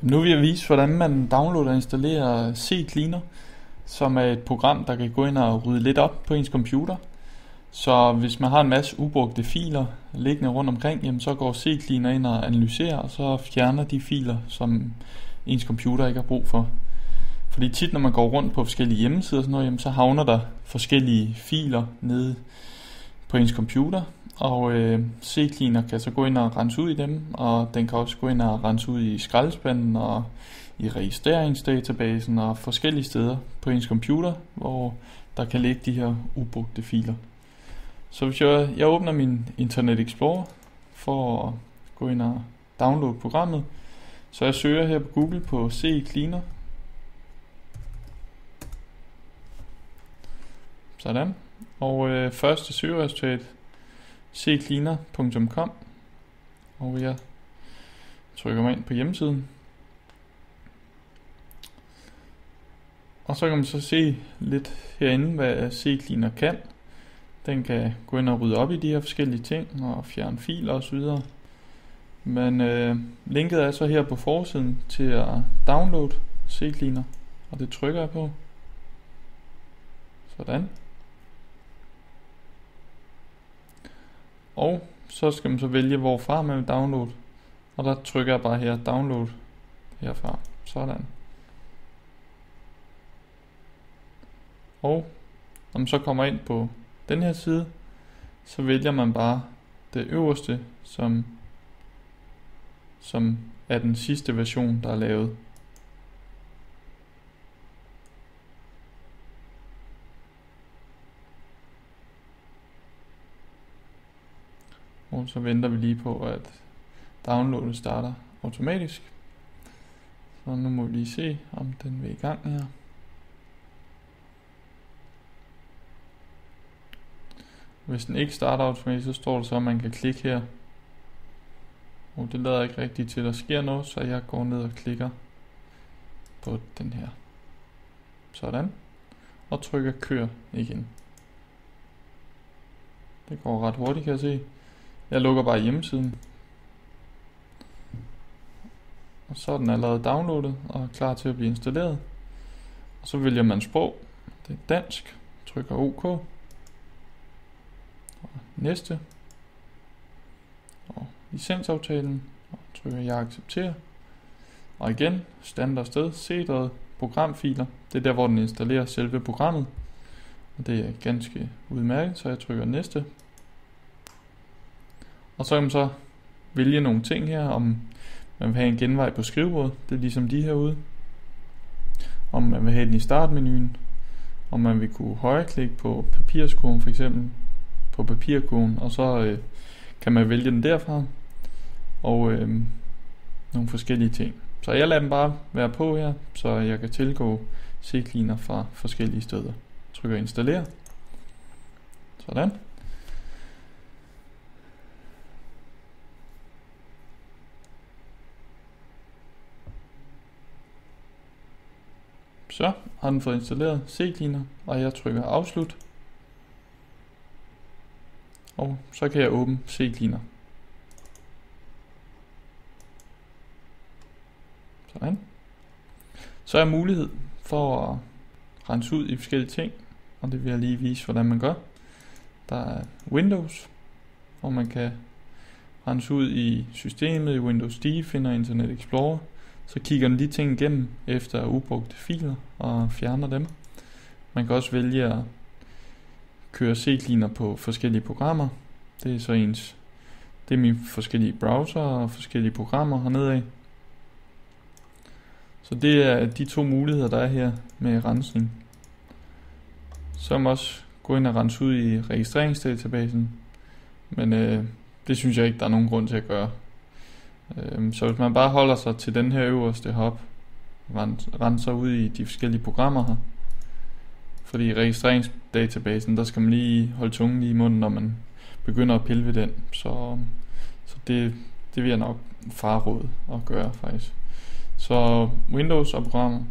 Nu vil jeg vise, hvordan man downloader og installerer CCleaner, som er et program, der kan gå ind og rydde lidt op på ens computer. Så hvis man har en masse ubrugte filer liggende rundt omkring, jamen så går CCleaner ind og analyserer, og så fjerner de filer, som ens computer ikke har brug for. Fordi tit når man går rundt på forskellige hjemmesider og sådan noget, jamen så havner der forskellige filer nede på ens computer, og CCleaner kan så gå ind og rense ud i dem, og den kan også gå ind og rense ud i skraldespanden og i registreringsdatabasen og forskellige steder på ens computer, hvor der kan ligge de her ubrugte filer. Så hvis jeg åbner min Internet Explorer for at gå ind og downloade programmet, så jeg søger her på Google på CCleaner. Sådan. Og første søgeresultat ccleaner.com, og jeg trykker mig ind på hjemmesiden. Og så kan man så se lidt herinde, hvad CCleaner kan. Den kan gå ind og rydde op i de her forskellige ting og fjerne filer osv. Men linket er så her på forsiden til at downloade CCleaner, og det trykker jeg på. Sådan. Og så skal man så vælge, hvorfra man vil downloade. Og der trykker jeg bare her, download herfra. Sådan. Og når man så kommer ind på den her side, så vælger man bare det øverste, som er den sidste version, der er lavet. Og så venter vi lige på, at downloaden starter automatisk. Så nu må vi lige se, om den vil i gang her. Hvis den ikke starter automatisk, så står der så, at man kan klikke her. Og det lader ikke rigtigt til, at der sker noget, så jeg går ned og klikker på den her. Sådan. Og trykker kør igen. Det går ret hurtigt, kan jeg se. Jeg lukker bare hjemmesiden. Og så er den allerede downloadet og klar til at blive installeret. Og så vælger man sprog. Det er dansk. Trykker OK. Og næste. Og licensaftalen. Og trykker jeg accepterer. Og igen, standard sted, C-drevet programfiler. Det er der, hvor den installerer selve programmet. Og det er ganske udmærket, så jeg trykker næste. Og så kan man så vælge nogle ting her, om man vil have en genvej på skrivebordet. Det er ligesom de herude. Om man vil have den i startmenuen. Om man vil kunne højreklikke på papirskurven, for eksempel på papirkurven, og så kan man vælge den derfra. Og nogle forskellige ting. Så jeg lader den bare være på her, så jeg kan tilgå CCleaner fra forskellige steder. Trykker installere. Sådan. Så har den fået installeret CCleaner, og jeg trykker afslut. Og så kan jeg åbne CCleaner. Sådan. Så er der mulighed for at rense ud i forskellige ting, og det vil jeg lige vise, hvordan man gør. Der er Windows, hvor man kan rense ud i systemet i Windows 10, finder Internet Explorer. Så kigger den de ting igennem efter ubrugte filer og fjerner dem. Man kan også vælge at køre CCleaner på forskellige programmer. Det er så det er mine forskellige browser og forskellige programmer hernede af. Så det er de to muligheder, der er her med rensning. Så kan man også gå ind og rense ud i registreringsdatabasen. Men det synes jeg ikke, der er nogen grund til at gøre. Så hvis man bare holder sig til den her øverste hop, renser ud i de forskellige programmer her. Fordi registreringsdatabasen, der skal man lige holde tungen lige i munden, når man begynder at pille ved den. Så det vil jeg nok fraråde at gøre faktisk. Så Windows og programmer.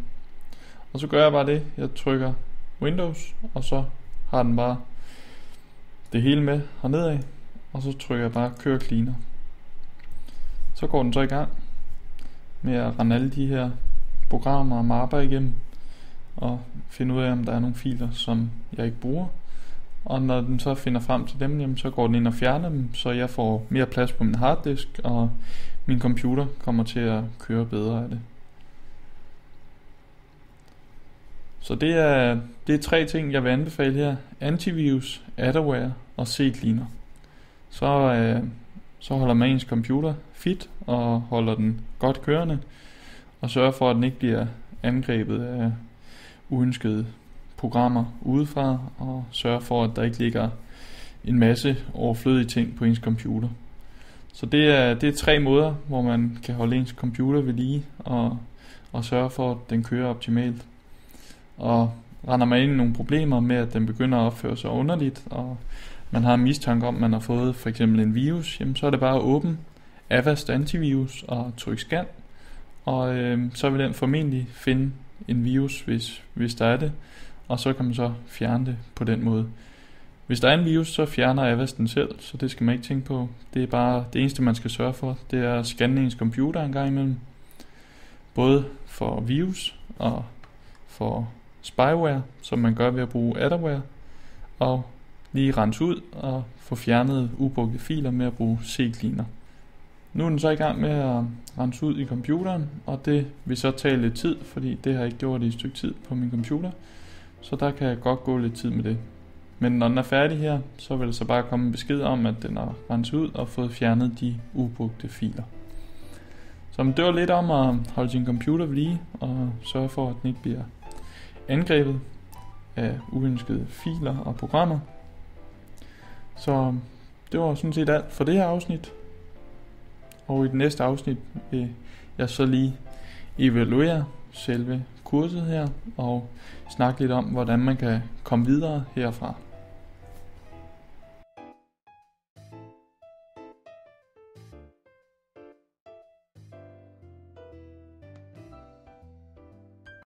Og så gør jeg bare det. Jeg trykker Windows, og så har den bare det hele med hernede af. Og så trykker jeg bare kør cleaner. Så går den så i gang. med at rende alle de her programmer og mapper igennem og finde ud af, om der er nogle filer, som jeg ikke bruger. Og når den så finder frem til dem, jamen, så går den ind og fjerner dem, så jeg får mere plads på min harddisk, og min computer kommer til at køre bedre af det. Så det er 3 ting, jeg vil anbefale her. Antivirus, adware og cleaner. Så holder man ens computer fit og holder den godt kørende, og sørger for, at den ikke bliver angrebet af uønskede programmer udefra, og sørger for, at der ikke ligger en masse overflødige ting på ens computer. Så det er 3 måder, hvor man kan holde ens computer ved lige og sørge for, at den kører optimalt. Og render man ind i nogle problemer med, at den begynder at opføre sig underligt, og man har en mistanke om, at man har fået for eksempel en virus, jamen så er det bare at åbne Avast Antivirus og trykke scan, og så vil den formentlig finde en virus, hvis der er det, og så kan man så fjerne det på den måde. Hvis der er en virus, så fjerner Avast den selv, så det skal man ikke tænke på. Det er bare det eneste, man skal sørge for, det er at scanne ens computer en gang imellem. Både for virus og for spyware, som man gør ved at bruge adware, og lige rense ud og få fjernet ubrugte filer med at bruge cleaner. Nu er den så i gang med at rense ud i computeren, og det vil så tage lidt tid, fordi det har jeg ikke gjort i et stykke tid på min computer, så der kan godt gå lidt tid med det. Men når den er færdig her, så vil der så bare komme en besked om, at den har renset ud og fået fjernet de ubrugte filer. Så det var lidt om at holde sin computer ved lige og sørge for, at den ikke bliver angrebet af uønskede filer og programmer. Så det var sådan set alt for det her afsnit. Og i det næste afsnit vil jeg så lige evaluere selve kurset her og snakke lidt om, hvordan man kan komme videre herfra.